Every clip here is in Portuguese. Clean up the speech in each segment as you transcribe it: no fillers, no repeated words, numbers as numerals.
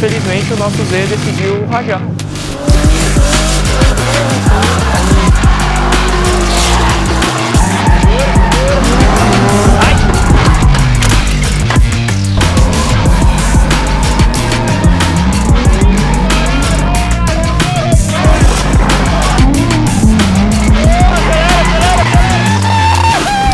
Infelizmente o nosso Z decidiu rajar.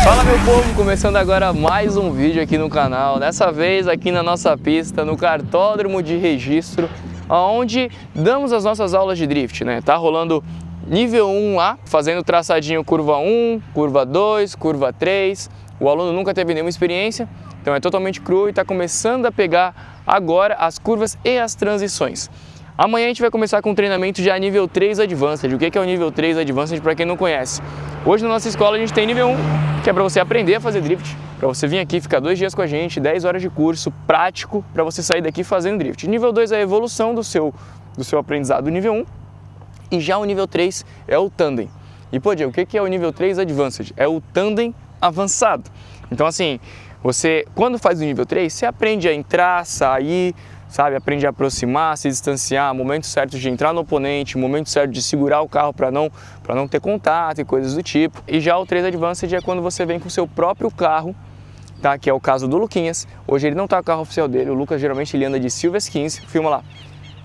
Fala meu povo, começando agora mais um vídeo aqui no canal, dessa vez aqui na nossa pista, no cartódromo de registro, onde damos as nossas aulas de drift, né? Tá rolando nível 1 lá, fazendo traçadinho curva 1, curva 2, curva 3, o aluno nunca teve nenhuma experiência, então é totalmente cru e está começando a pegar agora as curvas e as transições. Amanhã a gente vai começar com um treinamento já nível 3 Advanced. O que é o nível 3 Advanced para quem não conhece? Hoje na nossa escola a gente tem nível 1, que é para você aprender a fazer drift, para você vir aqui ficar 2 dias com a gente, 10 horas de curso prático, para você sair daqui fazendo drift. Nível 2 é a evolução do seu aprendizado do nível 1, e já o nível 3 é o tandem. E pô, Diego, o que é o nível 3 Advanced? É o tandem avançado. Então assim, você quando faz o nível 3, você aprende a entrar, sair, sabe, aprende a aproximar, se distanciar, momento certo de entrar no oponente, momento certo de segurar o carro para não ter contato e coisas do tipo. E já o 3 Advanced é quando você vem com o seu próprio carro, tá? Que é o caso do Luquinhas. Hoje ele não tá com o carro oficial dele, o Lucas geralmente ele anda de Silvers 15, filma lá.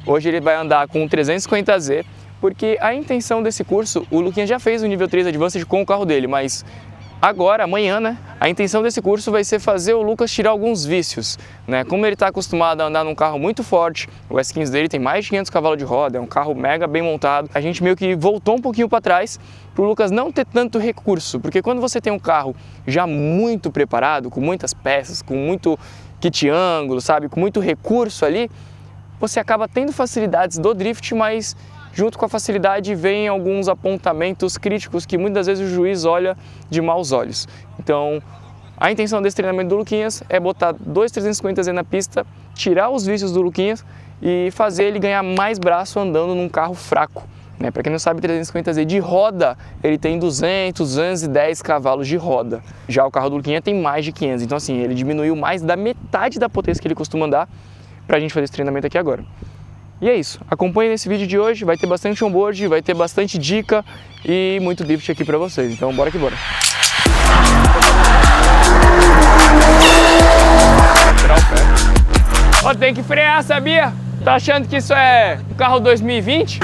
Hoje ele vai andar com um 350Z, porque a intenção desse curso, o Luquinhas já fez o nível 3 Advanced com o carro dele, mas agora, amanhã, né, a intenção desse curso vai ser fazer o Lucas tirar alguns vícios, né? Como ele está acostumado a andar num carro muito forte, o S15 dele tem mais de 500 cavalos de roda, é um carro mega bem montado, a gente meio que voltou um pouquinho para trás para o Lucas não ter tanto recurso, porque quando você tem um carro já muito preparado, com muitas peças, com muito kit ângulo, sabe, com muito recurso ali, você acaba tendo facilidades do drift, mas junto com a facilidade vem alguns apontamentos críticos que muitas vezes o juiz olha de maus olhos. Então, a intenção desse treinamento do Luquinhas é botar 2 350Z na pista, tirar os vícios do Luquinhas e fazer ele ganhar mais braço andando num carro fraco, né? Para quem não sabe, 350Z de roda, ele tem 210 cavalos de roda. Já o carro do Luquinhas tem mais de 500, então assim, ele diminuiu mais da metade da potência que ele costuma andar para a gente fazer esse treinamento aqui agora. E é isso, acompanhe nesse vídeo de hoje, vai ter bastante onboard, vai ter bastante dica e muito drift aqui pra vocês, então bora que bora. Ó, tem que frear, sabia? Tá achando que isso é um carro 2020?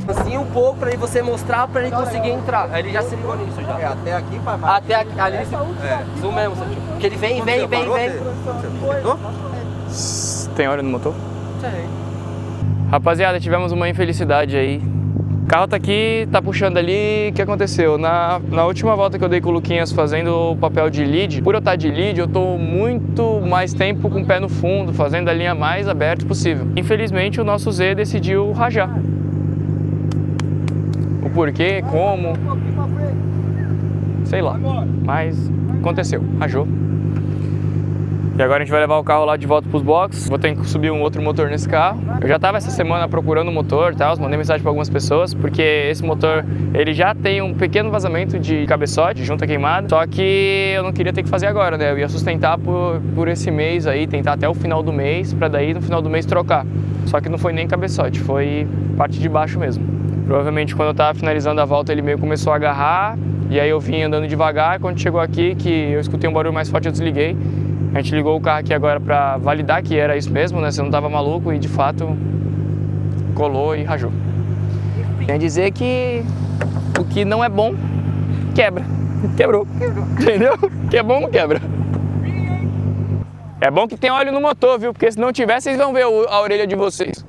Assim um pouco pra você mostrar pra ele conseguir entrar. Aí ele já se ligou nisso já. É, até aqui vai. Até aqui, ali isso mesmo, porque ele vem. Tem óleo no motor? Tem. Rapaziada, tivemos uma infelicidade aí. O carro tá aqui, tá puxando ali. O que aconteceu? Na última volta que eu dei com o Luquinhas fazendo o papel de lead, por eu estar de lead, eu tô muito mais tempo com o pé no fundo, fazendo a linha mais aberta possível. Infelizmente, o nosso Z decidiu rajar. O porquê, como, sei lá, mas aconteceu, rajou. E agora a gente vai levar o carro lá de volta para os boxes. Vou ter que subir um outro motor nesse carro. Eu já estava essa semana procurando um motor, tá? Mandei mensagem para algumas pessoas, porque esse motor ele já tem um pequeno vazamento de cabeçote, junta queimada. Só que eu não queria ter que fazer agora, né? Eu ia sustentar por esse mês aí, tentar até o final do mês, para daí no final do mês trocar. Só que não foi nem cabeçote, foi parte de baixo mesmo. Provavelmente quando eu estava finalizando a volta ele meio começou a agarrar, e aí eu vim andando devagar. Quando chegou aqui, que eu escutei um barulho mais forte, eu desliguei. A gente ligou o carro aqui agora para validar que era isso mesmo, né? Você não estava maluco, e de fato colou e rajou. Quer dizer que o que não é bom, quebra. Quebrou. Entendeu? Que é bom, não quebra. É bom que tem óleo no motor, viu? Porque se não tiver, vocês vão ver a orelha de vocês.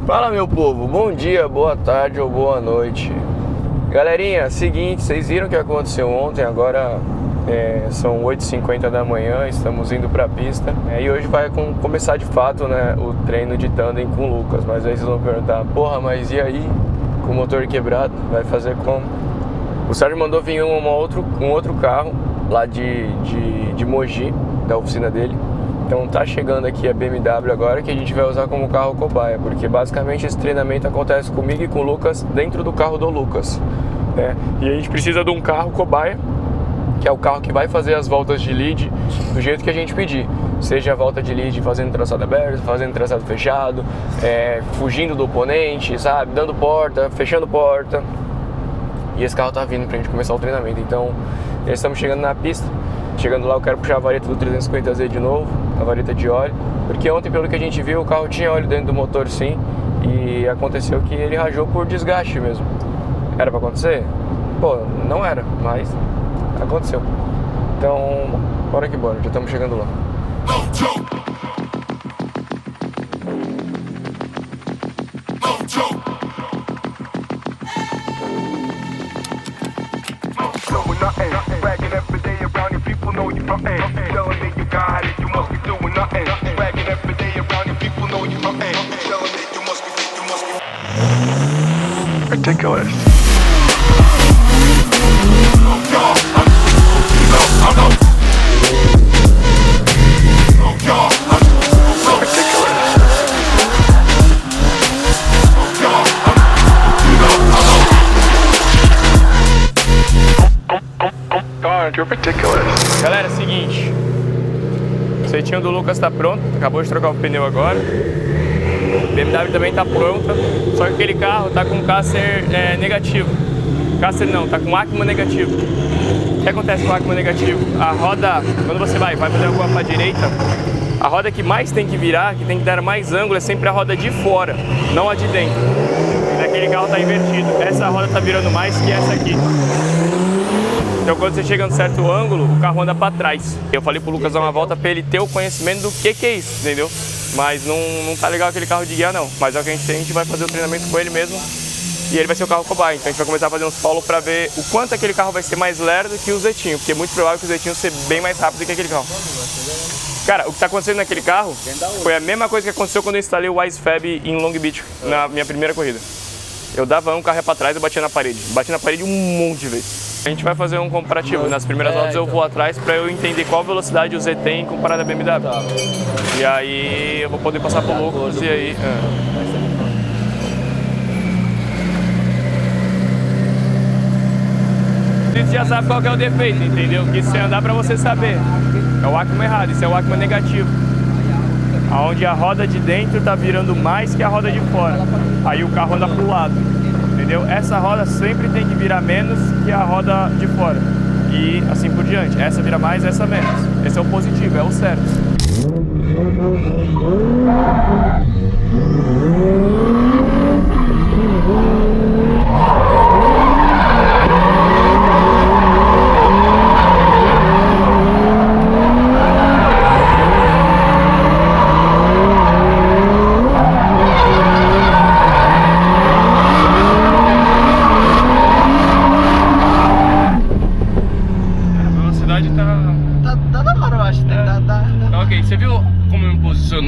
Fala, meu povo, bom dia, boa tarde ou boa noite. Galerinha, seguinte, vocês viram o que aconteceu ontem, agora São 8h50 da manhã, estamos indo para a pista, e hoje vai começar de fato, né, o treino de tandem com o Lucas. Mas aí vocês vão perguntar, porra, mas e aí, com o motor quebrado, vai fazer como? O Sérgio mandou vir um outro carro lá de Mogi, da oficina dele. Então tá chegando aqui a BMW agora, que a gente vai usar como carro cobaia, porque basicamente esse treinamento acontece comigo e com o Lucas dentro do carro do Lucas, né? E a gente precisa de um carro cobaia, que é o carro que vai fazer as voltas de lead do jeito que a gente pedir. Seja a volta de lead fazendo traçado aberto, fazendo traçado fechado, fugindo do oponente, sabe? Dando porta, fechando porta. E esse carro tá vindo pra gente começar o treinamento. Então, já estamos chegando na pista. Chegando lá, eu quero puxar a vareta do 350Z de novo, a vareta de óleo. Porque ontem, pelo que a gente viu, o carro tinha óleo dentro do motor sim. E aconteceu que ele rajou por desgaste mesmo. Era pra acontecer? Pô, não era, mas aconteceu. Então, bora que bora, já estamos chegando lá. Ridiculous. Galera, é o seguinte, o setinho do Lucas tá pronto, acabou de trocar o pneu agora. A BMW também tá pronta, só que aquele carro tá com Caster negativo. Caster não, tá com Acma negativo. O que acontece com o Acma negativo? A roda, quando você vai fazer alguma pra direita, a roda que mais tem que virar, que tem que dar mais ângulo, é sempre a roda de fora, não a de dentro. E naquele carro tá invertido, essa roda tá virando mais que essa aqui. Então quando você chega em certo ângulo, o carro anda para trás. Eu falei pro Lucas dar uma volta para ele ter o conhecimento do que é isso, entendeu? Mas não tá legal aquele carro de guia não. Mas é o que a gente vai fazer o treinamento com ele mesmo. E ele vai ser o carro cobaia. Então a gente vai começar a fazer uns follow para ver o quanto aquele carro vai ser mais lerdo que o Zetinho. Porque é muito provável que o Zetinho seja bem mais rápido que aquele carro. Cara, o que tá acontecendo naquele carro foi a mesma coisa que aconteceu quando eu instalei o WiseFab em Long Beach, na minha primeira corrida. Eu dava o carro ia pra trás e batia na parede. Bati na parede um monte de vezes. A gente vai fazer um comparativo. Nas primeiras voltas eu vou atrás pra eu entender qual velocidade o Z tem comparado à BMW. E aí eu vou poder passar pro Lucas e aí... Você já sabe qual que é o defeito, entendeu? Que se você andar pra você saber. É o Acma errado, isso é o Acma negativo. Onde a roda de dentro tá virando mais que a roda de fora. Aí o carro anda pro lado, entendeu? Essa roda sempre tem que virar menos que a roda de fora. E assim por diante. Essa vira mais, essa menos. Esse é o positivo, é o certo.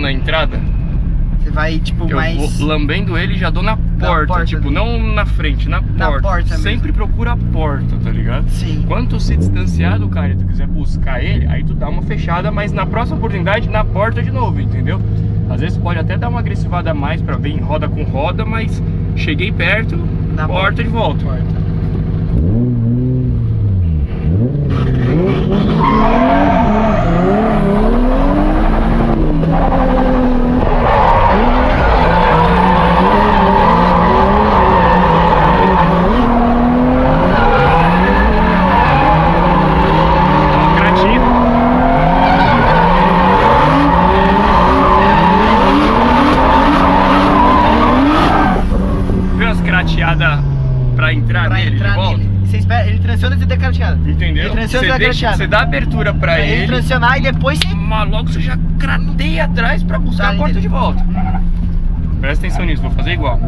Na entrada, você vai tipo eu mais. Vou lambendo ele e já dou na porta, tipo, não na frente, na porta. Sempre procura a porta, tá ligado? Sim. Quando se distanciar do cara e tu quiser buscar ele, aí tu dá uma fechada, mas na próxima oportunidade na porta de novo, entendeu? Às vezes pode até dar uma agressivada a mais pra ver em roda com roda, mas cheguei perto, na porta de volta. Pra entrar nele de volta. Você espera, ele transiciona e você dá crateada. Entendeu? Ele transiciona e dá crateada. Você dá abertura pra ele transicionar e depois você... Mas logo você já crateia atrás pra buscar a porta de volta. Presta atenção nisso, vou fazer igual.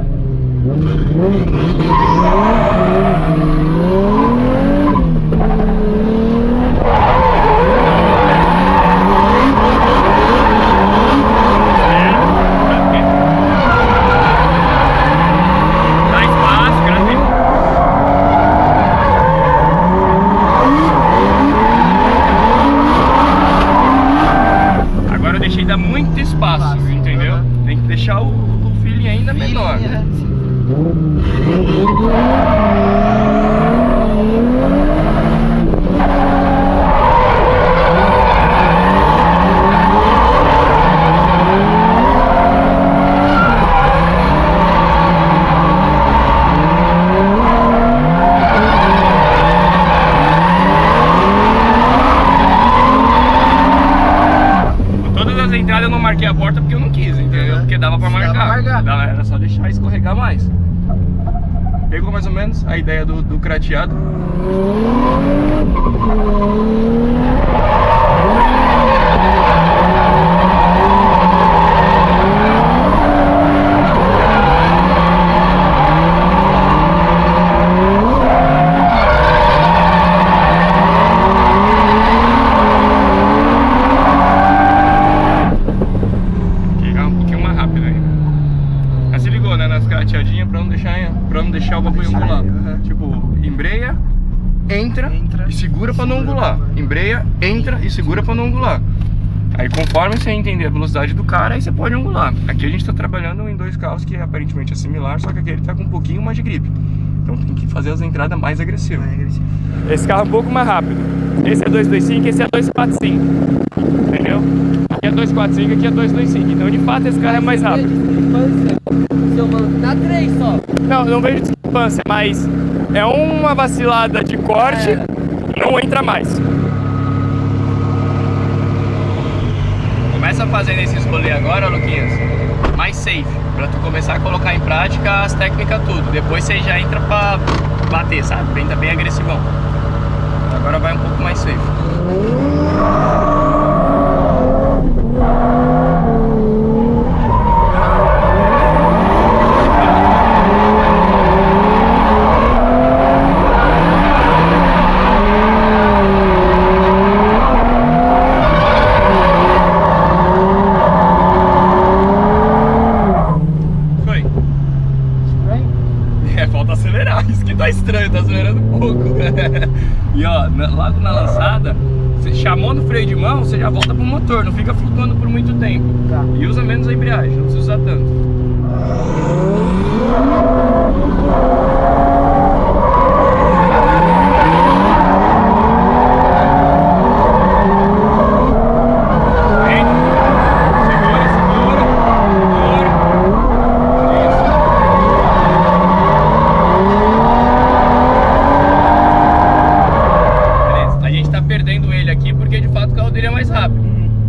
ele dá muito espaço, entendeu? Tem que deixar o feeling ainda menor. Eu não marquei a porta porque eu não quis, entendeu? Porque dava pra marcar. Era só deixar escorregar mais. Pegou mais ou menos a ideia do crateado? Pra não deixar o bagulho angular. Tipo, embreia, entra e segura pra não angular. Embreia, entra e segura pra não angular. Aí conforme você entender a velocidade do cara, aí você pode angular. Aqui a gente tá trabalhando em dois carros que aparentemente é similar, só que aquele tá com um pouquinho mais de gripe. Então tem que fazer as entradas mais agressivas. Esse carro é um pouco mais rápido. Esse é 225, esse é 245. Entendeu? Aqui é 245, aqui é 225. Então de fato esse carro é mais rápido. Seu mano, dá 3 só. Não vejo discrepância, mas é uma vacilada de corte, não entra mais. Começa fazendo esses rolês agora, Luquinhas, mais safe, pra tu começar a colocar em prática as técnicas tudo. Depois você já entra pra bater, sabe? Tá bem agressivão. Agora vai um pouco mais safe. Tá estranho, tá acelerando pouco. E ó, logo na lançada, você chamou no freio de mão, você já volta pro motor, não fica flutuando por muito tempo. E usa menos a embreagem, não precisa usar tanto.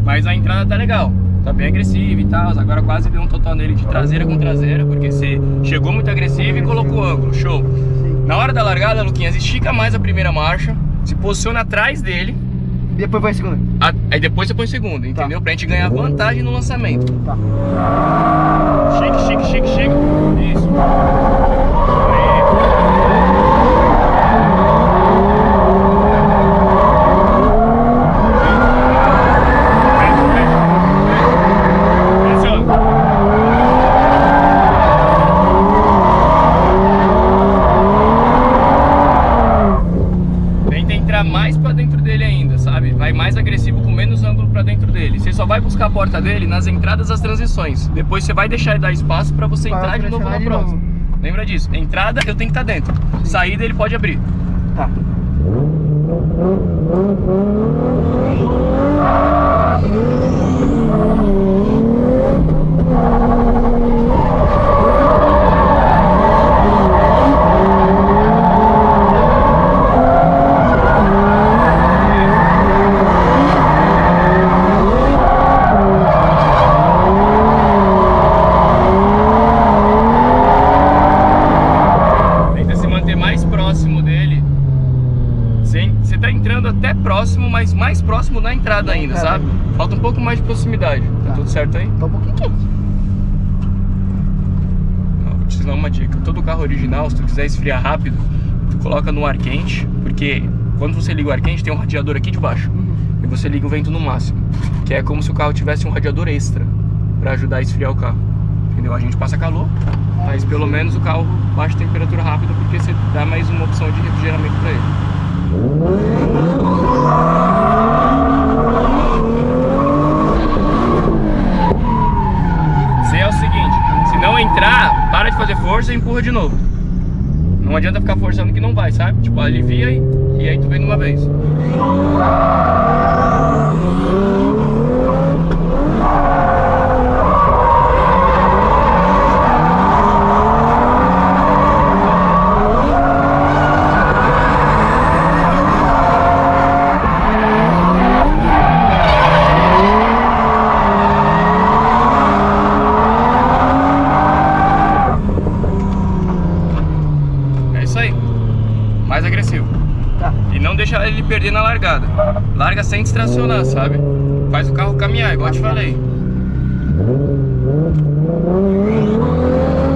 Mas a entrada tá legal, tá bem agressiva e tal. Agora quase deu um total nele de traseira com traseira, porque você chegou muito agressivo e colocou o ângulo, show. Na hora da largada, Luquinhas, estica mais a primeira marcha, se posiciona atrás dele. Depois vai a segunda. Aí depois você põe segunda, entendeu? Pra gente ganhar vantagem no lançamento. Tá. Chique. Isso. Mais pra dentro dele ainda, sabe? Vai mais agressivo com menos ângulo pra dentro dele. Você só vai buscar a porta dele nas entradas das transições. Depois você vai deixar ele dar espaço pra você entrar de novo na próxima. Lembra disso? Entrada eu tenho que estar dentro. Saída ele pode abrir. Tá. Até próximo, mas mais próximo na entrada ainda, sabe? Falta um pouco mais de proximidade. Tá tudo certo aí? Tá um pouquinho quente. Vou te dar uma dica. Todo carro original, se tu quiser esfriar rápido, tu coloca no ar quente, porque quando você liga o ar quente tem um radiador aqui de baixo. E você liga o vento no máximo, que é como se o carro tivesse um radiador extra pra ajudar a esfriar o carro. Entendeu? A gente passa calor, mas pelo menos o carro baixa temperatura rápida, porque você dá mais uma opção de refrigeramento pra ele. empurra de novo. Não adianta ficar forçando que não vai, sabe? Tipo, alivia e aí tu vem de uma vez. Mais agressivo. Tá. E não deixa ele perder na largada. Larga sem distracionar, sabe? Faz o carro caminhar, igual eu te falei.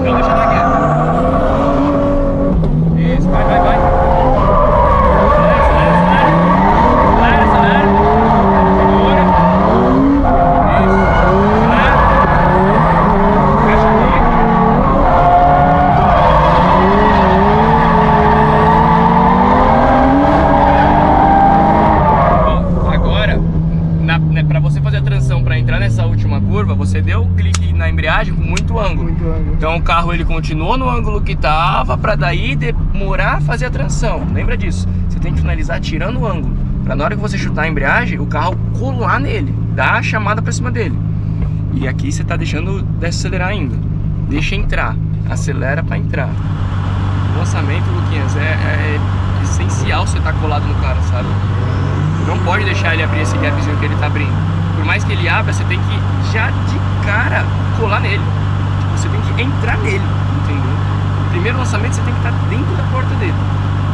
Não deixa dar quieto. Isso, vai. Acelera. Segura. Isso. Acelera. Fecha aqui. Para você fazer a transição para entrar nessa última curva, você deu o clique na embreagem com muito ângulo. Então o carro ele continuou no ângulo que estava para daí demorar a fazer a transição. Lembra disso? Você tem que finalizar tirando o ângulo, para na hora que você chutar a embreagem, o carro colar nele, dar a chamada para cima dele. E aqui você está deixando desacelerar ainda. Deixa entrar, acelera para entrar. O lançamento, Luquinhas, é essencial você estar colado no cara, sabe? Não pode deixar ele abrir esse gapzinho que ele tá abrindo. Por mais que ele abra, você tem que já de cara colar nele. Tipo, você tem que entrar nele, entendeu? No primeiro lançamento você tem que estar dentro da porta dele.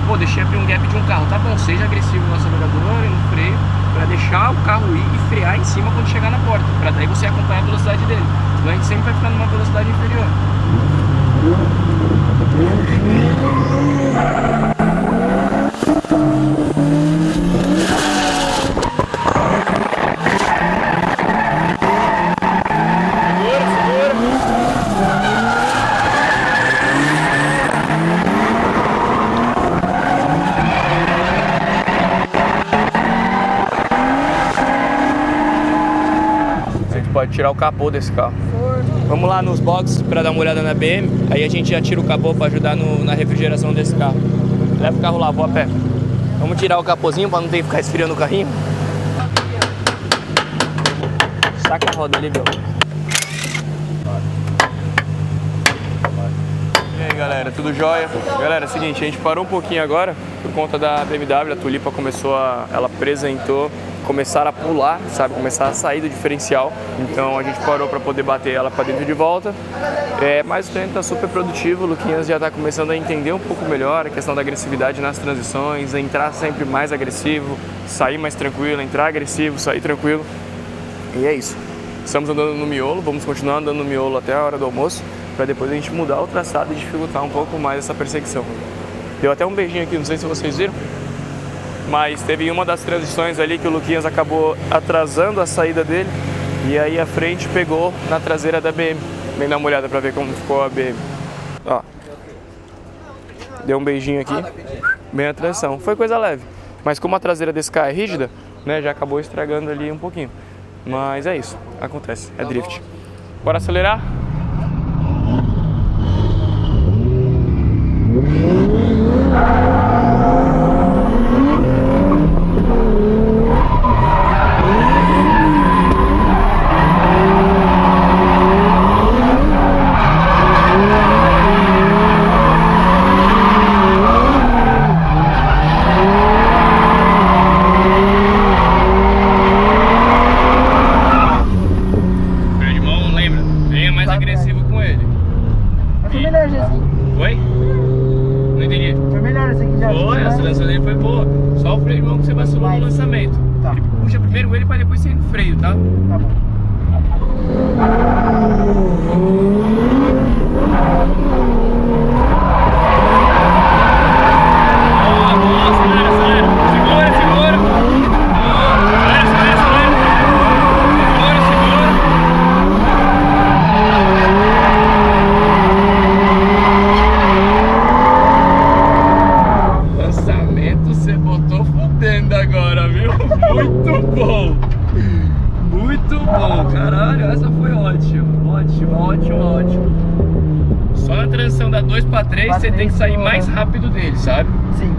Pô, deixei abrir um gap de um carro. Tá bom, seja agressivo no acelerador e no freio, pra deixar o carro ir e frear em cima quando chegar na porta. Pra daí você acompanhar a velocidade dele. Senão a gente sempre vai ficar numa velocidade inferior. Pode tirar o capô desse carro. Vamos lá nos boxes para dar uma olhada na BM. Aí a gente já tira o capô para ajudar na refrigeração desse carro. Leva o carro lá, vou a pé. Vamos tirar o capôzinho para não ter que ficar esfriando o carrinho. Saca a roda ali, meu. E aí, galera, tudo jóia? Galera, é o seguinte, a gente parou um pouquinho agora por conta da BMW. A Tulipa ela apresentou começar a pular, sabe, começar a sair do diferencial. Então a gente parou para poder bater ela para dentro de volta. Mas o treino está super produtivo. O Luquinhas já está começando a entender um pouco melhor a questão da agressividade nas transições, entrar sempre mais agressivo, sair mais tranquilo, entrar agressivo, sair tranquilo. E é isso. Estamos andando no miolo, vamos continuar andando no miolo até a hora do almoço, para depois a gente mudar o traçado e dificultar um pouco mais essa perseguição. Deu até um beijinho aqui, não sei se vocês viram, mas teve uma das transições ali que o Luquinhas acabou atrasando a saída dele e aí a frente pegou na traseira da BM. Vem dar uma olhada para ver como ficou a BM. Ó, deu um beijinho aqui, bem a transição. Foi coisa leve, mas como a traseira desse carro é rígida, né, já acabou estragando ali um pouquinho. Mas é isso, acontece, é drift. Bora acelerar? Oi? Não entendi. Foi melhor essa aqui já. Foi, a aceleração dele foi boa. Só o freio de mão que você vacilou no lançamento. Tá. Ele puxa primeiro ele para depois sair no freio, tá? Tá bom. Agora, viu? Muito bom! Muito bom, caralho, essa foi ótima, ótima. Só na transição da 2 para 3 você tem que sair mais rápido dele, sabe? Sim.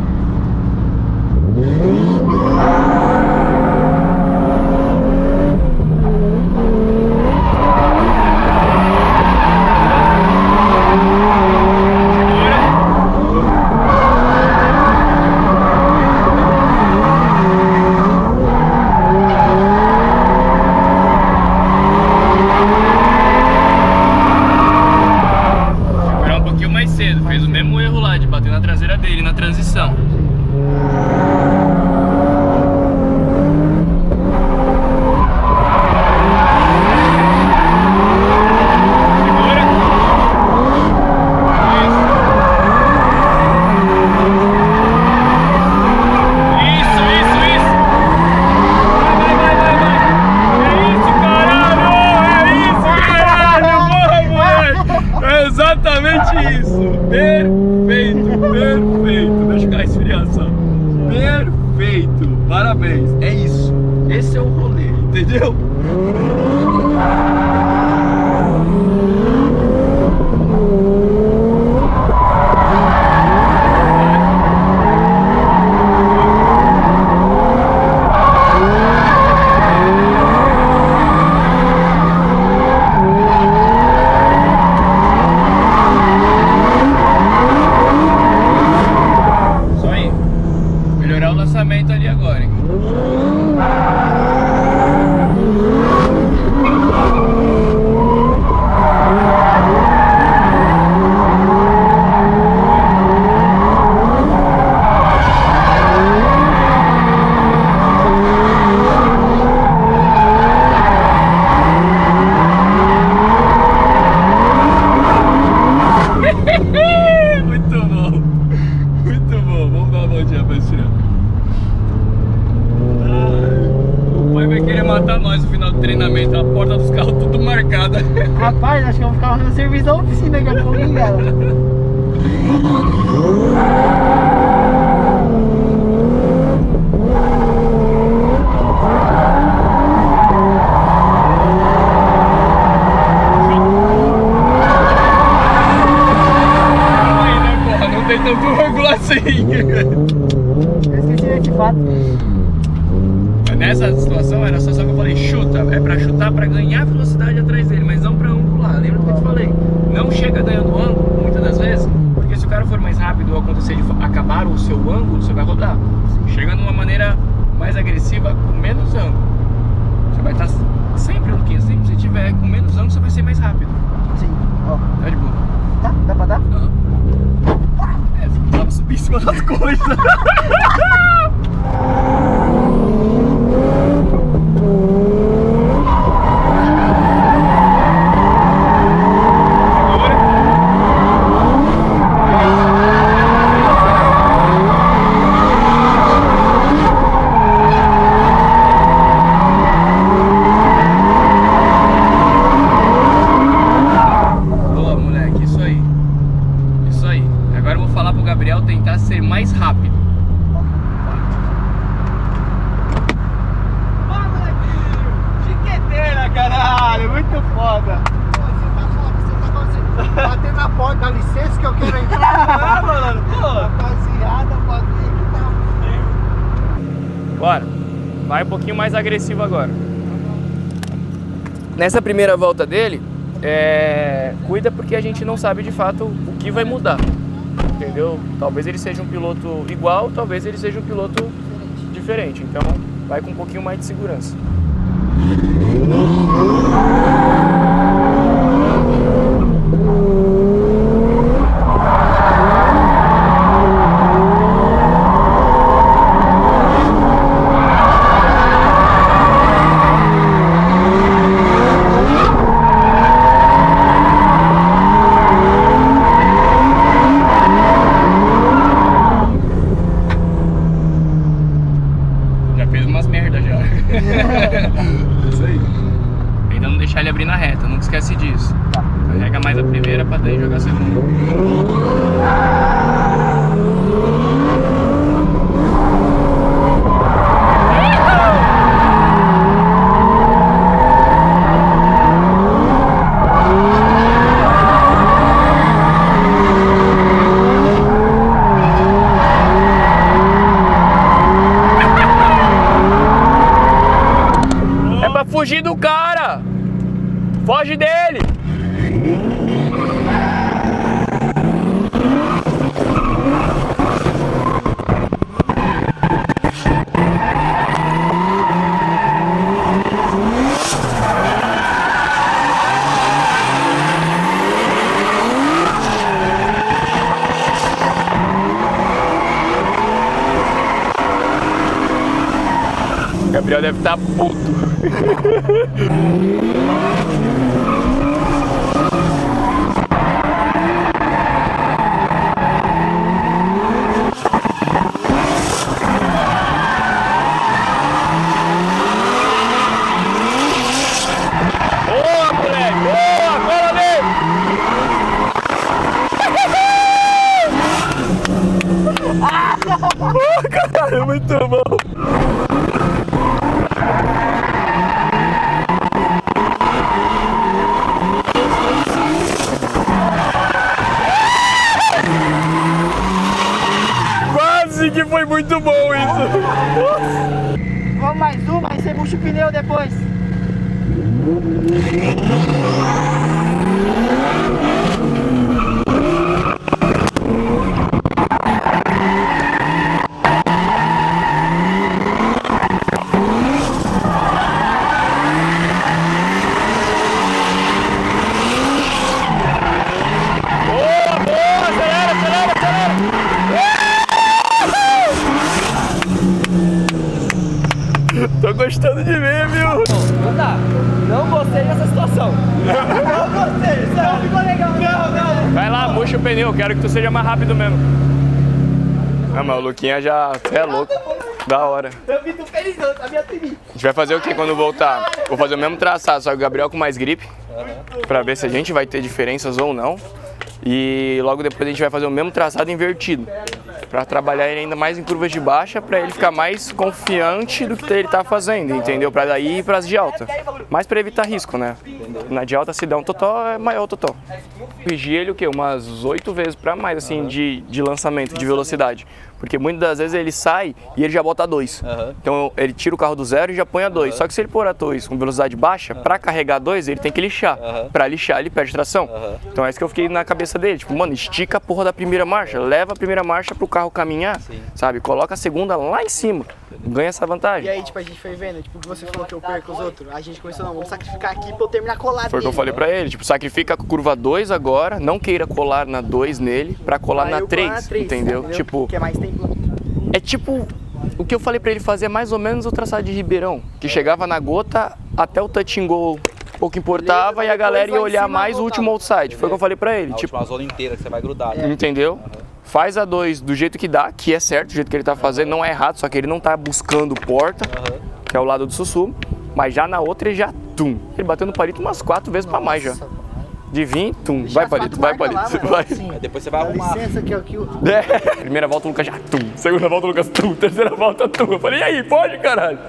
Fez o mesmo erro lá de bater na traseira dele na transição. Exatamente isso! Perfeito, perfeito! Deixa eu ficar esfriar só. Perfeito! Parabéns! É isso! Esse é o rolê, entendeu? Ali agora, hein? Muito bom, muito bom. Vamos dar uma voltinha pra esfriar. O pai vai querer matar nós no final do treinamento, a porta dos carros tudo marcada. Rapaz, acho que eu vou ficar fazendo serviço da oficina daqui a pouquinho, cara. Aí, né, porra? Não tem tanto ângulo assim. Eu esqueci de fato. Nessa situação era a situação que eu falei, chuta, é pra chutar pra ganhar velocidade atrás dele, mas não pra angular. Lembra do que eu te falei? Não chega ganhando ângulo, muitas das vezes, porque se o cara for mais rápido ou acontecer de acabar o seu ângulo, você vai rodar. Chega de uma maneira mais agressiva, com menos ângulo. Você vai estar sempre no 15, se tiver com menos ângulo, você vai ser mais rápido. Sim, ó. Tá de boa. Tá? Dá pra dar? Aham. É, você precisava subir em cima das coisas. Gabriel tentar ser mais rápido. Vai, molequinho! Chiqueteira, caralho! Muito foda! Você tá batendo na porta, dá licença que eu quero entrar! Mano, rapaziada, o bagulho que tá feio. Bora! Vai um pouquinho mais agressivo agora. Nessa primeira volta dele, cuida porque a gente não sabe de fato o que vai mudar. Entendeu? Talvez ele seja um piloto igual, talvez ele seja um piloto diferente. Então, vai com um pouquinho mais de segurança. Isso aí. Ainda não deixar ele abrir na reta, nunca esquece disso. Tá. Carrega mais a primeira pra daí jogar a segunda. Segura! Foge dele! O Gabriel deve estar puto. Boa, moleque! Boa! Cola nele! Caralho, muito bom! Quase que foi muito bom isso! Vamos mais uma, aí você puxa o pneu depois. Tô gostando de ver, viu? Não dá. Não gostei dessa situação. Não gostei. Isso não ficou legal. Não. Vai lá, puxa o pneu, quero que tu seja mais rápido mesmo. Ah, mas o Luquinha já é louco. Da hora. Eu vi tu feliz, eu sabia ter. A gente vai fazer o que quando voltar? Vou fazer o mesmo traçado, só que o Gabriel com mais gripe. Pra ver se a gente vai ter diferenças ou não. E logo depois a gente vai fazer o mesmo traçado invertido. Pra trabalhar ele ainda mais em curvas de baixa, pra ele ficar mais confiante do que ele tá fazendo, entendeu? Pra daí ir pras de alta. Mas pra evitar risco, né? Na de alta, se der um totó, é maior o totó. Corrigi ele o quê? Umas 8 vezes pra mais, assim, de lançamento, de velocidade. Porque muitas das vezes ele sai e ele já bota a 2. Então ele tira o carro do zero e já põe a 2. Só que se ele pôr a 2 com velocidade baixa, pra carregar 2, ele tem que lixar. Pra lixar, ele perde tração. Então é isso que eu fiquei na cabeça dele. Tipo, mano, estica a porra da primeira marcha. Leva a primeira marcha pro carro caminhar, sabe? Coloca a segunda lá em cima. Ganha essa vantagem. E aí, tipo, a gente foi vendo, tipo, o que você falou que eu perco os outros, a gente começou, não, vamos sacrificar aqui pra eu terminar colado. Foi o que eu falei pra ele, tipo, sacrifica a curva 2 agora, não queira colar na 2 nele, pra colar na 3, entendeu? Tipo, que é mais tempo. é tipo, o que eu falei pra ele fazer é mais ou menos o traçado de Ribeirão, que chegava na gota até o touch and go, pouco importava, e a galera ia olhar mais o último outside. Foi o que eu falei pra ele, tipo, a zona inteira que você vai grudar. Né? entendeu? Faz a 2 do jeito que dá, que é certo, do jeito que ele tá fazendo, não é errado, só que ele não tá buscando porta, que é o lado do sussurro, mas já na outra ele já, tum, ele bateu no palito umas 4 vezes pra mais já. De vir, tum, vai palito, vai palito, vai. Aí depois você vai arrumar. Licença que é o que o... Primeira volta o Lucas já, tum, segunda volta o Lucas, tum, terceira volta, tum. Eu falei, e aí, pode, caralho?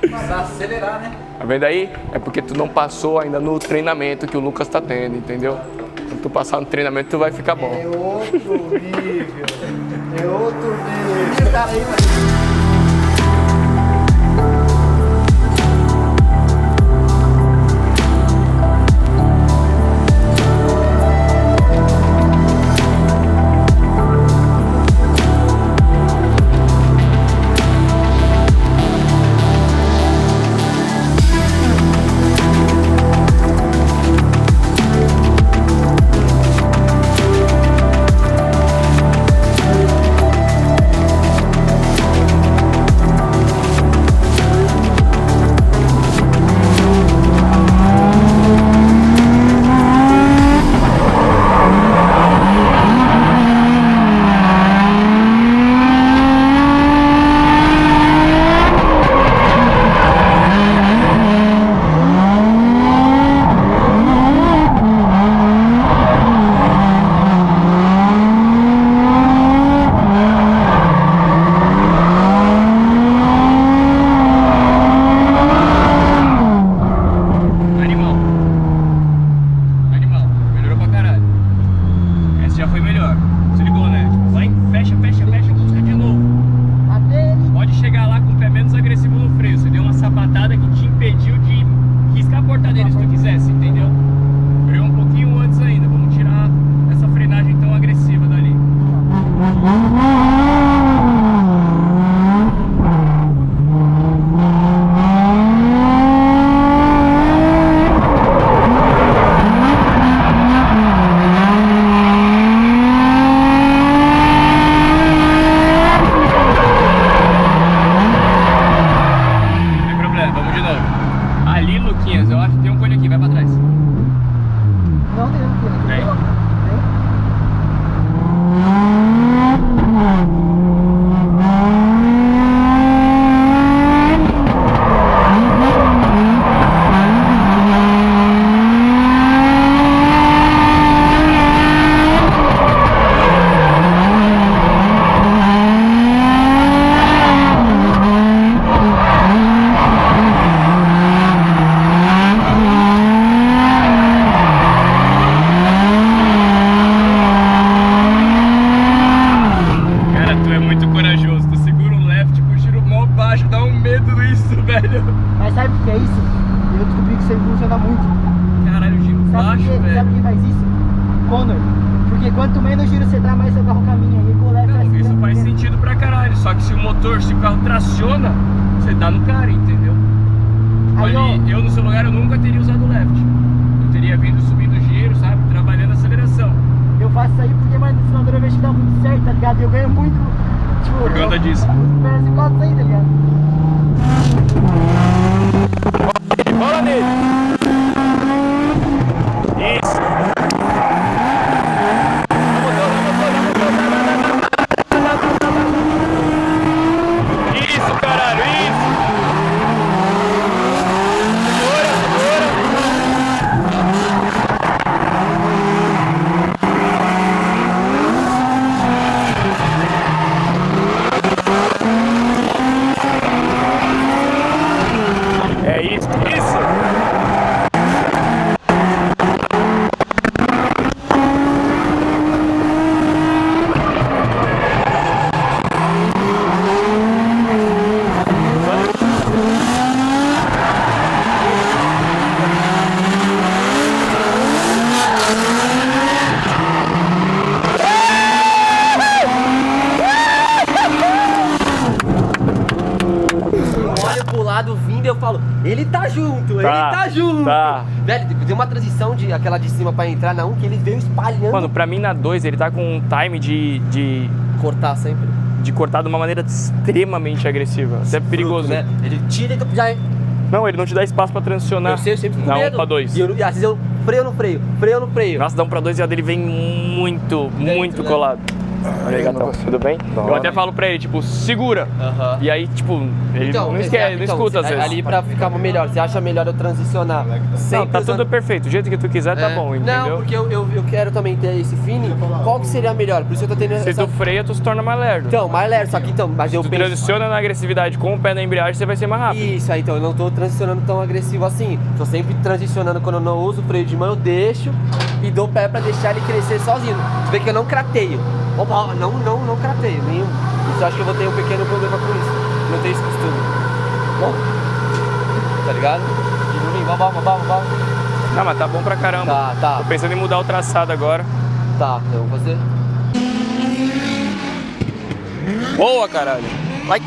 Precisa acelerar, né? Tá vendo aí? É porque tu não passou ainda no treinamento que o Lucas tá tendo, entendeu? Quando tu passar no treinamento, tu vai ficar bom. É outro nível. É outro nível. Cara aí, mano. cortar dele se tu quisesse, entendeu? Freou um pouquinho antes ainda, vamos tirar essa frenagem tão agressiva dali. Eu acho que tem um cone aqui, vai pra trás. Não tem aqui. Vem. Mas sabe o que é isso? Eu descobri que isso aí funciona muito. Caralho, giro baixo, velho. Sabe quem faz isso? Conor. Porque quanto menos giro você dá, mais seu carro caminha. E com o left Não, isso faz sentido pra caralho. Só que se o motor, se o carro traciona, você dá no cara, entendeu? Aí, Ali, eu no seu lugar, eu nunca teria usado o left. Eu teria vindo subindo o giro, sabe? Trabalhando a aceleração. Eu faço isso aí porque, mano, no final do eu vejo que dá muito certo, tá ligado? Eu ganho muito, tipo... Por conta disso. Parece um carro aí, tá ligado? Bola nele! Isso! Isso, caralho, isso! Segura, é isso, isso! Olho pro lado vindo e eu falo, ele tá junto, ele Tá, tá junto. tá. Velho, deu uma transição de aquela de cima pra entrar na 1 que ele veio espalhando. Mano, pra mim na 2 ele tá com um time de cortar sempre. cortar de uma maneira extremamente agressiva. Até perigoso. Né? Ele tira e já... Não, ele não te dá espaço pra transicionar. Eu sei, eu sempre fico Na com 1 medo. pra 2. E eu, às vezes eu freio no freio, freio no freio. Nossa, dá 1 pra 2 e a dele vem muito Dentro, né? colado. Olha aí, gatão, tudo bem? Eu até falo pra ele, tipo, segura. Aham. E aí, tipo, ele não esquece, não escuta às vezes. Ali pra ficar melhor, você acha melhor eu transicionar? Não, tá tudo perfeito. Do jeito que tu quiser, tá bom, entendeu? Não, porque eu quero também ter esse feeling. Qual que seria melhor? Por isso eu tô tendo Se essa... tu freia, tu se torna mais lerdo. Então, mais leve, só que então, mas eu Se tu penso... transiciona na agressividade com o pé na embreagem, você vai ser mais rápido. Isso aí, então, eu não tô transicionando tão agressivo assim. Tô sempre transicionando quando eu não uso o freio de mão, eu deixo e dou pé pra deixar ele crescer sozinho. Você vê que eu não crateio. Opa, não crateio, nenhum. Isso eu acho que eu vou ter um pequeno problema com isso. Não tenho esse costume. Bom, tá ligado? Vamos. Não, mas tá bom pra caramba. Tá. Tô pensando em mudar o traçado agora. Tá, eu vou fazer. Boa, caralho. Vai.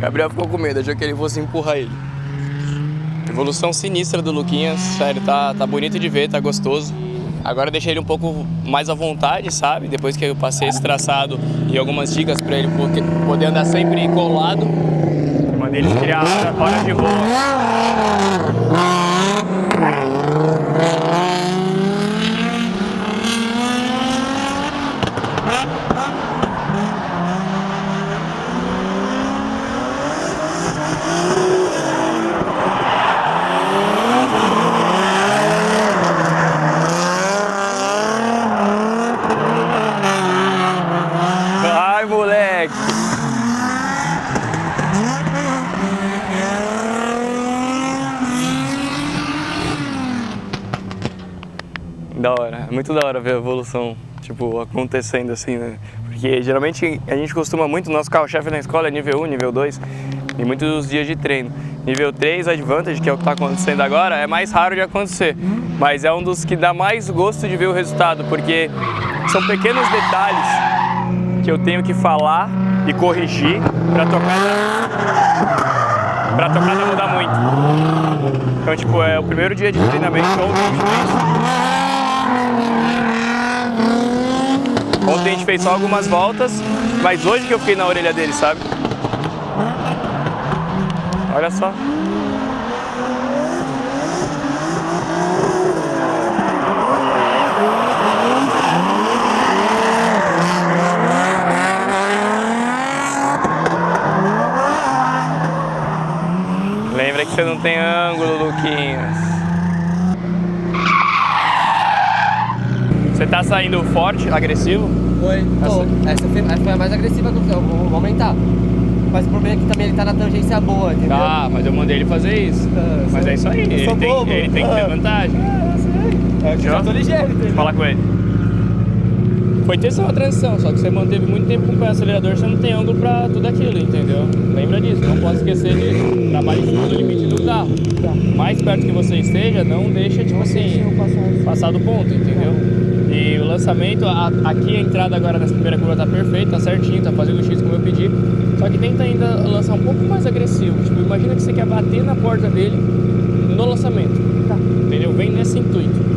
Gabriel ficou com medo, achou que ele fosse empurrar ele. Evolução sinistra do Luquinhas, sério, tá bonito de ver, tá gostoso. Agora eu deixei ele um pouco mais à vontade, sabe? Depois que eu passei esse traçado e algumas dicas pra ele poder andar sempre colado. Mandei ele criar hora de voo. Vai, moleque! Da hora, é muito da hora ver a evolução, tipo, acontecendo assim, né? Porque geralmente a gente costuma muito, nosso carro-chefe na escola é nível 1, nível 2, em muitos dias de treino. Nível 3 Advantage, que é o que está acontecendo agora, é mais raro de acontecer, mas é um dos que dá mais gosto de ver o resultado, porque são pequenos detalhes que eu tenho que falar e corrigir para a tocada mudar muito. Então, tipo, é o primeiro dia de treinamento, ontem a gente fez só algumas voltas, mas hoje que eu fiquei na orelha dele, sabe? Olha só. Lembra que você não tem ângulo, Luquinhas. Você tá saindo forte, agressivo? Foi. Essa foi a mais agressiva do que eu vou aumentar. Mas o problema é que também ele tá na tangência boa, entendeu? Tá, mas eu mandei ele fazer isso. Mas é isso aí, ele tem que ter vantagem. Eu já tô ligeiro, entendeu? Fala com ele. Foi ter só uma transição, só que você manteve muito tempo com o pé acelerador, você não tem ângulo pra tudo aquilo, entendeu? Lembra disso, não pode esquecer disso. Trabalhe em cima do limite do carro. Mais perto que você esteja, não deixa, tipo assim, passar do ponto, entendeu? E o lançamento, aqui a entrada agora nessa primeira curva tá perfeita, tá certinho, tá fazendo o X como eu pedi. Só que tenta ainda lançar um pouco mais agressivo. Tipo, imagina que você quer bater na porta dele no lançamento. Tá. Entendeu? Vem nesse intuito.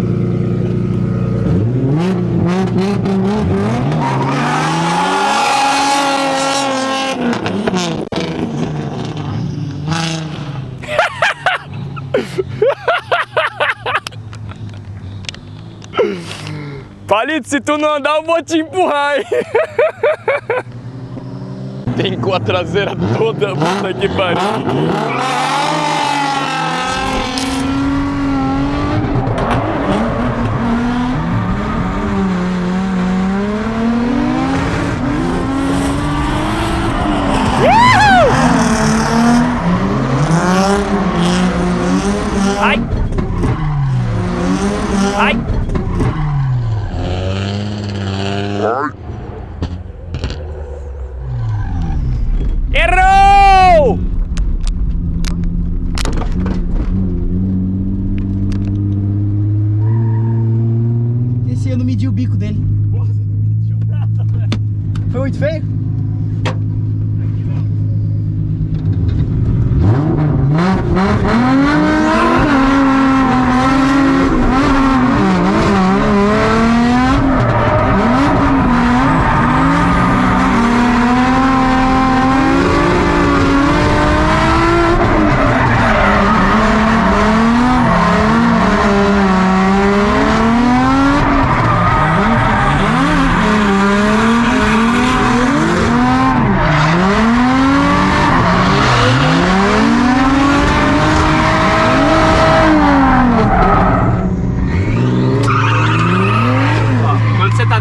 Palito, se tu não andar, eu vou te empurrar, hein? Tem com a traseira toda, puta que pariu. Ai! Ai! Errou! Esse eu não medi o bico dele. Foi muito feio?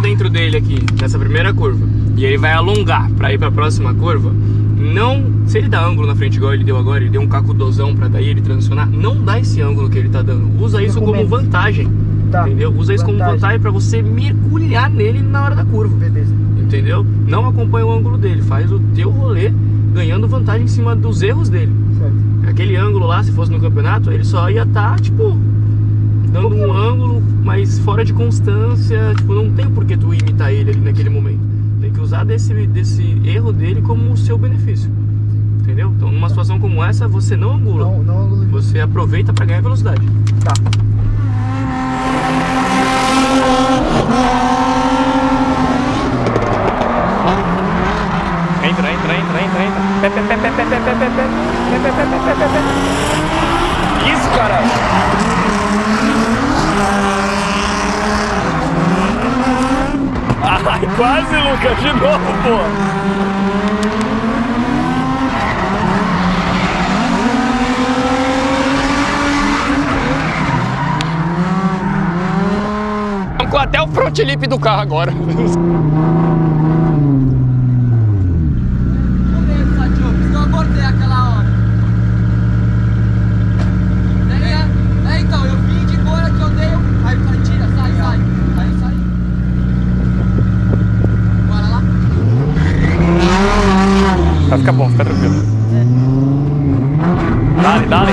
Dentro dele aqui, nessa primeira curva, e ele vai alongar para ir para a próxima curva, não, se ele dá ângulo na frente igual ele deu agora, ele deu um cacudozão para daí ele transicionar, não dá esse ângulo que ele tá dando, usa isso como vantagem, entendeu? Usa isso como vantagem para você mergulhar nele na hora da curva, Beleza. entendeu? Não acompanha o ângulo dele, faz o teu rolê ganhando vantagem em cima dos erros dele. Certo. Aquele ângulo lá, se fosse no campeonato, ele só ia estar, tipo, dando um ângulo, mas fora de constância, tipo, não tem por que tu imitar ele ali naquele momento. Tem que usar desse erro dele como o seu benefício, entendeu? Então, numa situação como essa, você não angula, Não ângulo. você aproveita para ganhar velocidade. Tá. Entra. Isso, caralho! Ai, quase, Lucas, de novo, pô! Arrancou até o front lip do carro agora. Eu abortei aquela hora. Então, eu vim de boa que eu dei. Aí eu falei, tira, sai. Aí eu saí. Bora lá? Vai ficar bom, fica tranquilo. Dale, dale.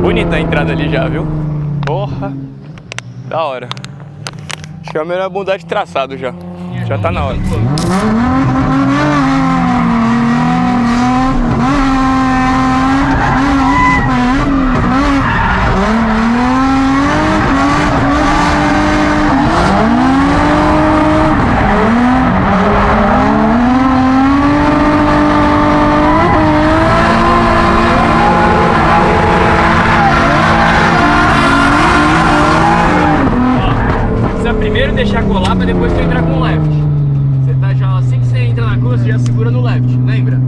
Bonita a entrada ali já, viu? Porra, da hora. Acho que é melhor mudar de traçado já. Já tá na hora. Primeiro deixar colar pra depois tu entrar com o left. Você tá já, assim que você entra na curva, você já segura no left, lembra?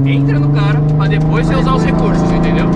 Entra no cara pra depois você usar os recursos, entendeu?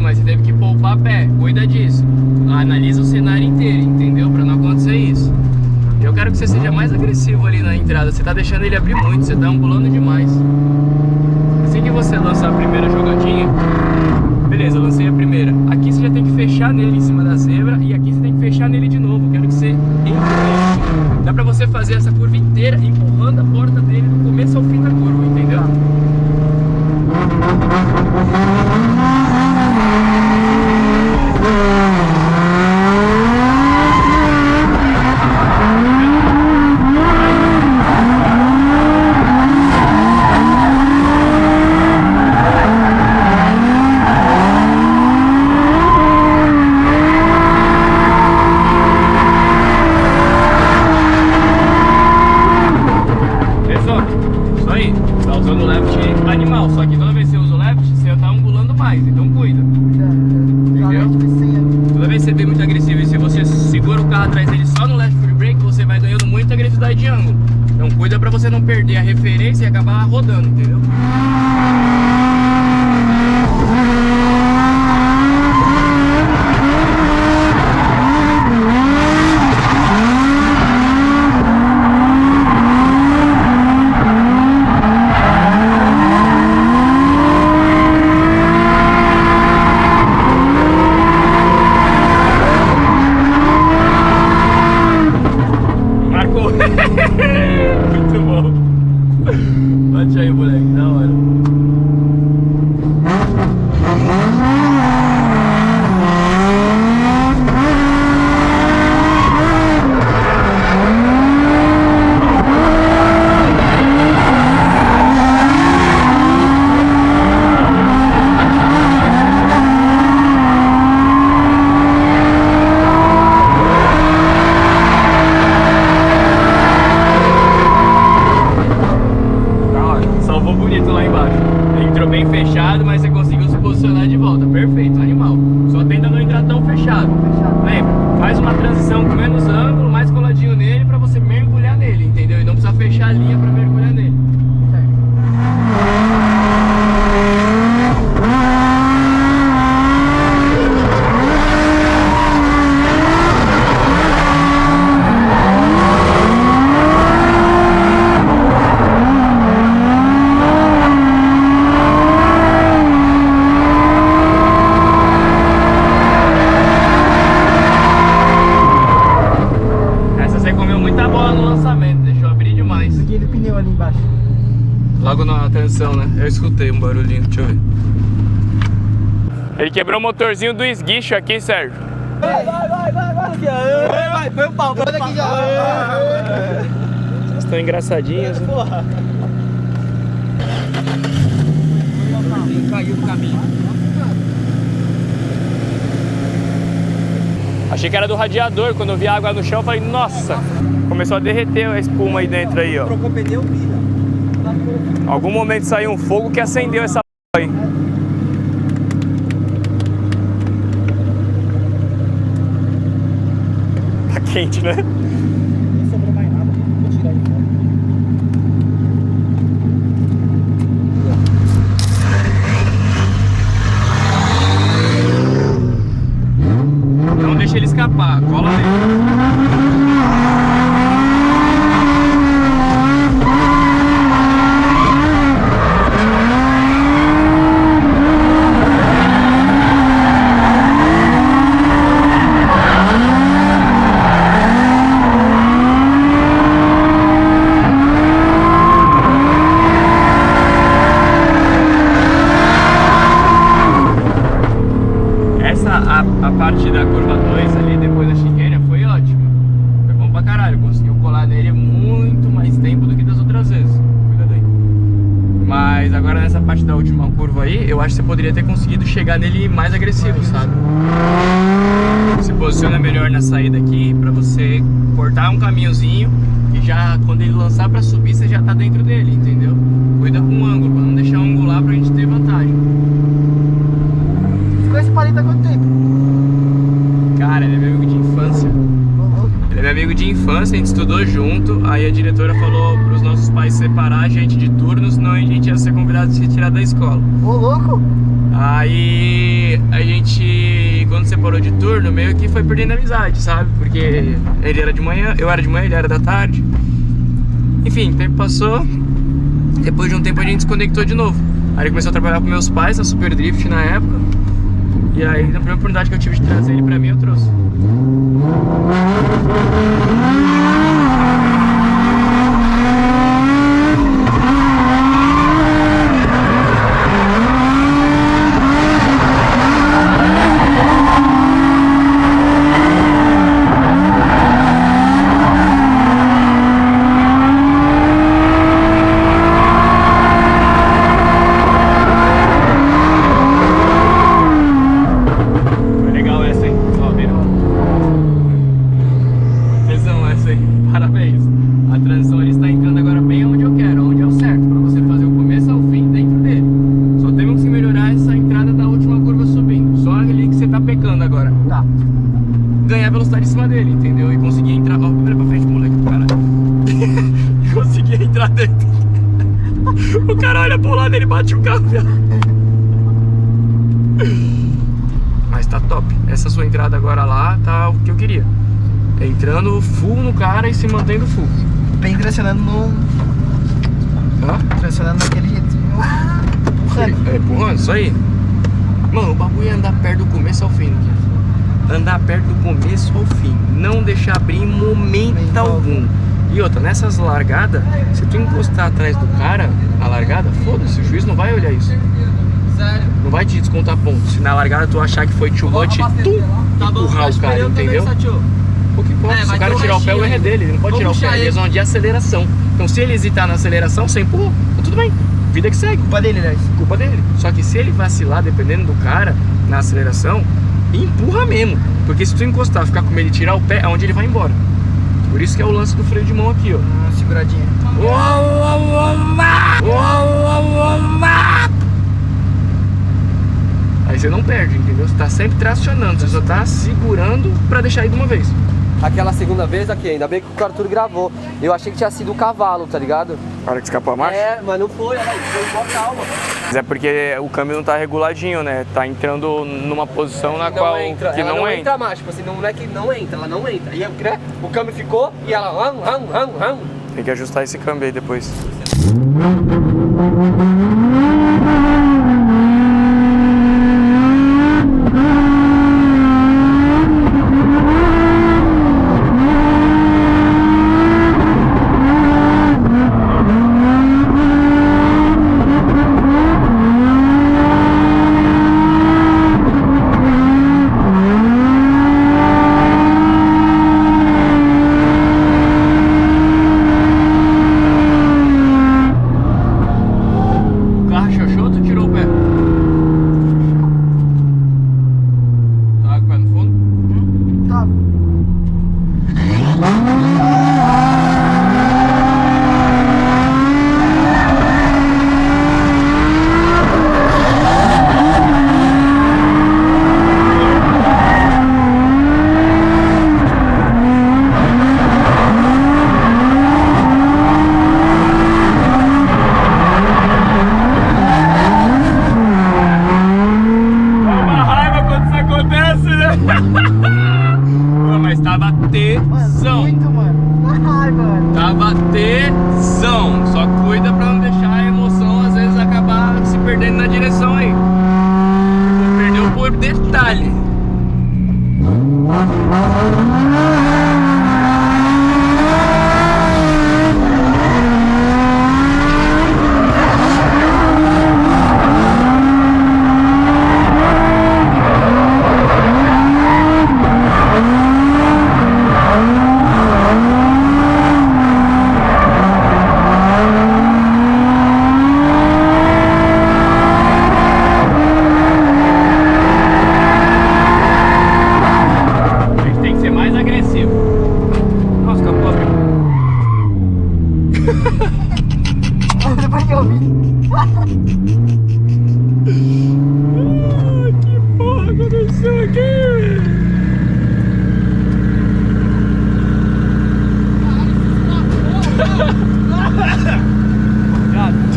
Mas você teve que poupar pé, cuida disso. Analisa o cenário inteiro, entendeu? Pra não acontecer isso. Eu quero que você seja mais agressivo ali na entrada. Você tá deixando ele abrir muito, você tá ambulando demais. Assim que você lançar a primeira jogadinha, beleza, eu lancei a primeira. Aqui você já tem que fechar nele em cima da zebra e aqui você tem que fechar nele de novo. Eu quero que você entre nele. Dá pra você fazer essa curva inteira empurrando a porta dele do começo ao fim da curva, entendeu? Isso aí, tá usando o left animal, só que toda vez que você usa o left, você tá angulando mais, então cuida. Entendeu? Toda vez que você vê muito agressivo e se você segura o carro atrás dele só no left free brake, você vai ganhando muita agressividade de ângulo. Então cuida pra você não perder a referência e acabar rodando, entendeu? você mergulhar nele, entendeu? E não precisa fechar a linha pra mergulhar nele. Aquele pneu ali embaixo. Logo na transição, né? Eu escutei um barulhinho, deixa eu ver. Ele quebrou o motorzinho do esguicho aqui, Sérgio. Vai, foi o pau, foi daqui já. Vocês estão engraçadinhos, né? Porra. Caiu no caminho. Achei que era do radiador, quando eu vi a água no chão eu falei, nossa! Começou a derreter a espuma aí dentro aí, ó. Trocou pneu, vira. Algum momento saiu um fogo que acendeu essa aí. Tá quente, né? Não sobrou mais nada. Vou tirar aí fora. Não deixa ele escapar, cola nele. A parte da curva 2 ali, depois da chiqueira, foi ótimo. Foi bom pra caralho, conseguiu colar nele muito mais tempo do que das outras vezes. Cuidado aí. Mas agora nessa parte da última curva aí, eu acho que você poderia ter conseguido chegar nele mais agressivo, sabe? Se posiciona melhor na saída aqui, pra você cortar um caminhozinho e já, quando ele lançar pra subir, você já tá dentro dele, entendeu? Cuida com o ângulo, pra não deixar o angular pra gente ter vantagem. Ficou esse palito há quanto tempo? Cara, ele é meu amigo de infância. Ele é meu amigo de infância, a gente estudou junto. Aí a diretora falou pros nossos pais separar a gente de turno, senão a gente ia ser convidado a se retirar da escola. Ô, louco! Aí a gente, quando separou de turno, meio que foi perdendo amizade, sabe? Porque ele era de manhã, eu era de manhã, ele era da tarde. Enfim, o tempo passou. Depois de um tempo a gente se conectou de novo. Aí ele começou a trabalhar com meus pais na Super Drift na época. E aí, na primeira oportunidade que eu tive de trazer ele pra mim, eu trouxe. Parabéns. A transição ele está entrando agora bem onde eu quero, onde é o certo, para você fazer o começo ao fim dentro dele. Só temos que melhorar essa entrada da última curva subindo. Só ali que você tá pecando agora. Tá. Ganhar velocidade em cima dele, entendeu? E conseguir entrar. Ó, olha pra frente, moleque, caralho. Conseguir entrar dentro. O cara olha pro lado e ele bate o carro, viado. Mas tá top. Essa sua entrada agora lá tá o que eu queria. É entrando full no cara e se mantendo full. Bem tracionando no... Hã? Tracionando daquele jeito. É, empurrando, isso aí. Mano, o bagulho é andar perto do começo ao fim. Andar perto do começo ao fim. Não deixar abrir em momento algum. E outra, nessas largadas, se tu encostar atrás do cara, a largada, foda-se, o juiz não vai olhar isso. Sério? Não vai te descontar ponto. Se na largada tu achar que foi too much, tu empurrar o cara, entendeu? O que pode, se o cara tirar o pé, o erro é dele, ele não pode tirar o pé, ele é zona de aceleração. Então se ele hesitar na aceleração, você empurra, tá tudo bem, vida que segue. Culpa dele, aliás. Culpa dele. Só que se ele vacilar, dependendo do cara, na aceleração, empurra mesmo. Porque se tu encostar, ficar com medo de tirar o pé, é onde ele vai embora. Por isso que é o lance do freio de mão aqui, ó. Seguradinha. Aí você não perde, entendeu? Você tá sempre tracionando, você só tá segurando pra deixar ir de uma vez. aquela segunda vez aqui, ainda bem que o Arthur gravou. Eu achei que tinha sido o cavalo, tá ligado? A hora que escapou a marcha? É, mas não foi, olha aí, foi com calma. Mas é porque o câmbio não tá reguladinho, né? Tá entrando numa posição na qual que ela não entra mais, tipo assim, não é que não entra, ela não entra. E né, o câmbio ficou e ela Tem que ajustar esse câmbio aí depois. Mas tava tesão. Muito, mano. Ai, mano. Tava tesão. Só cuida pra não deixar a emoção, às vezes, acabar se perdendo na direção aí. Perdeu por detalhe. Depois que eu vi. Que porra aconteceu aqui?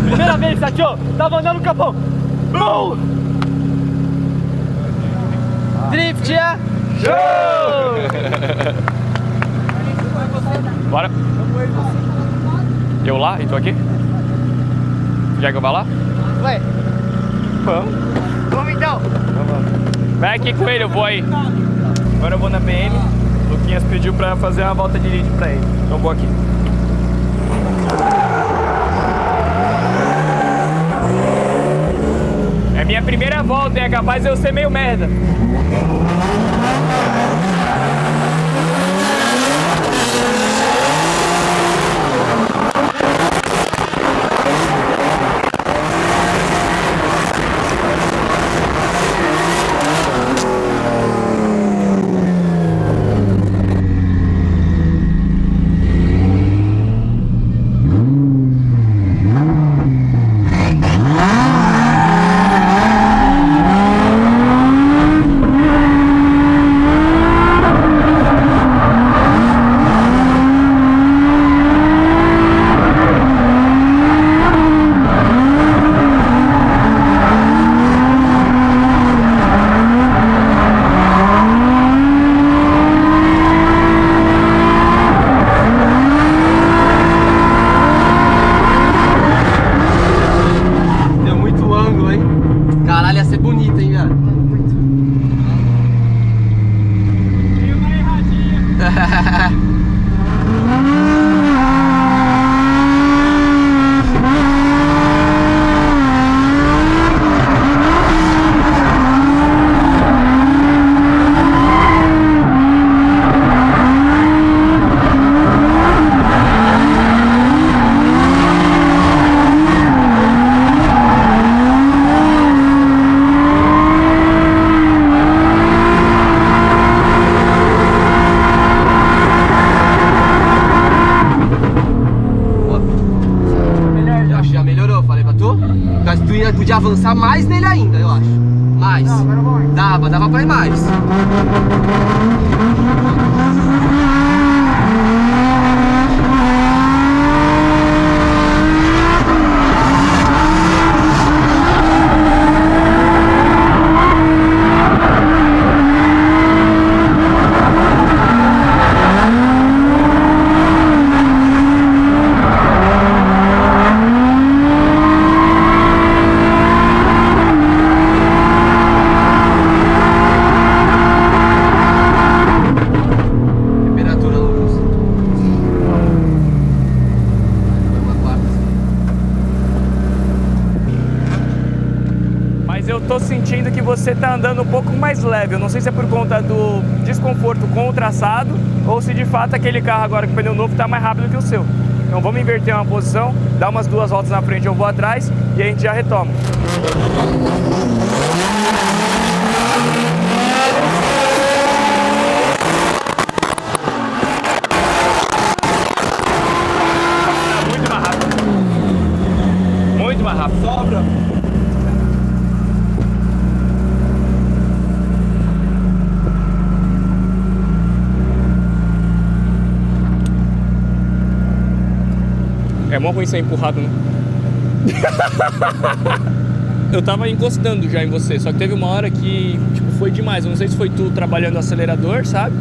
Primeira vez, Satio, tava andando no capão. Drift, é? Show! Bora. Eu lá e tu aqui? Já que eu vou lá? Vai. Vamos. Vamos então. Vai aqui com ele, eu vou aí. Agora eu vou na BM. O Luquinhas pediu pra fazer uma volta de lead pra ele. Então eu vou aqui. É minha primeira volta e é capaz de eu ser meio merda. Caralho, ia ser bonito, hein, velho? Deu uma erradinha. Podia avançar mais nele ainda, eu acho. Mais. Não, agora vamos. Dava pra ir mais. tô sentindo que você tá andando um pouco mais leve. Eu não sei se é por conta do desconforto com o traçado ou se de fato aquele carro agora com pneu novo tá mais rápido que o seu. Então vamos inverter uma posição, dar umas 2 voltas na frente, eu vou atrás e a gente já retoma. Muito mais rápido. Muito mais rápido. Sobra. É mó ruim ser empurrado, né? Eu tava encostando já em você, só que teve uma hora que, tipo, foi demais. Eu não sei se foi tu trabalhando o acelerador, sabe?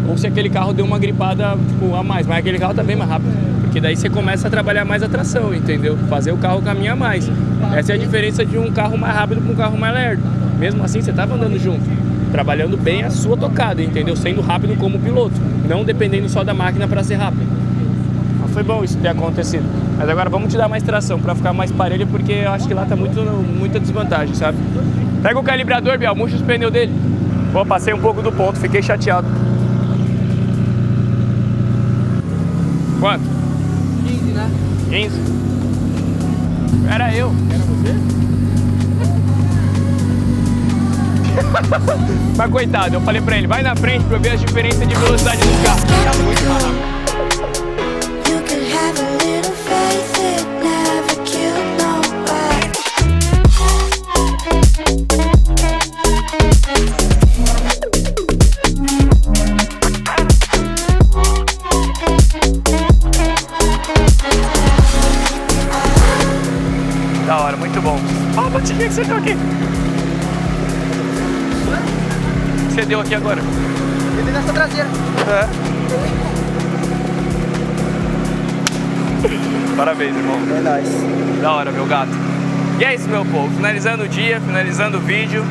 Ou se aquele carro deu uma gripada, tipo, a mais. Mas aquele carro tá bem mais rápido. Porque daí você começa a trabalhar mais a tração, entendeu? Fazer o carro caminhar mais. Essa é a diferença de um carro mais rápido para um carro mais lerdo. Mesmo assim, você tava andando junto, trabalhando bem a sua tocada, entendeu? Sendo rápido como piloto, não dependendo só da máquina para ser rápido. Mas foi bom isso ter acontecido. Mas agora vamos te dar mais tração para ficar mais parelho, porque eu acho que lá tá muita desvantagem, sabe? Pega o calibrador, Biel, murcha os pneus dele. Pô, passei um pouco do ponto, fiquei chateado. Quanto? 15, né? 15? Era eu. Era você? Mas coitado, eu falei pra ele, vai na frente pra eu ver as diferenças de velocidade dos carros. Tá muito mais rápido. You can have a little faith, it never killed nobody. Da hora, muito bom. Ó, a batidinha que você deu aqui. Você deu aqui agora? Ele nessa traseira. É. Parabéns, irmão. É nóis. Da hora, meu gato. E é isso, meu povo. Finalizando o dia, finalizando o vídeo.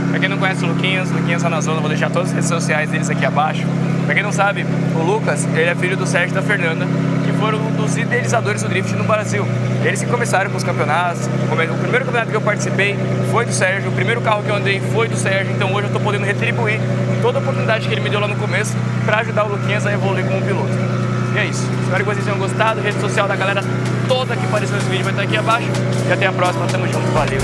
Pra quem não conhece o Luquinhas tá na zona, vou deixar todas as redes sociais deles aqui abaixo. Pra quem não sabe, o Lucas, ele é filho do Sérgio e da Fernanda, que foram um dos idealizadores do drift no Brasil. Eles que começaram com os campeonatos. O primeiro campeonato que eu participei foi do Sérgio, o primeiro carro que eu andei foi do Sérgio, então hoje eu tô podendo retribuir toda a oportunidade que ele me deu lá no começo pra ajudar o Luquinhas a evoluir como piloto. E é isso. Espero que vocês tenham gostado. A rede social da galera toda que apareceu nesse vídeo vai estar aqui abaixo. E até a próxima. Tamo junto. Valeu.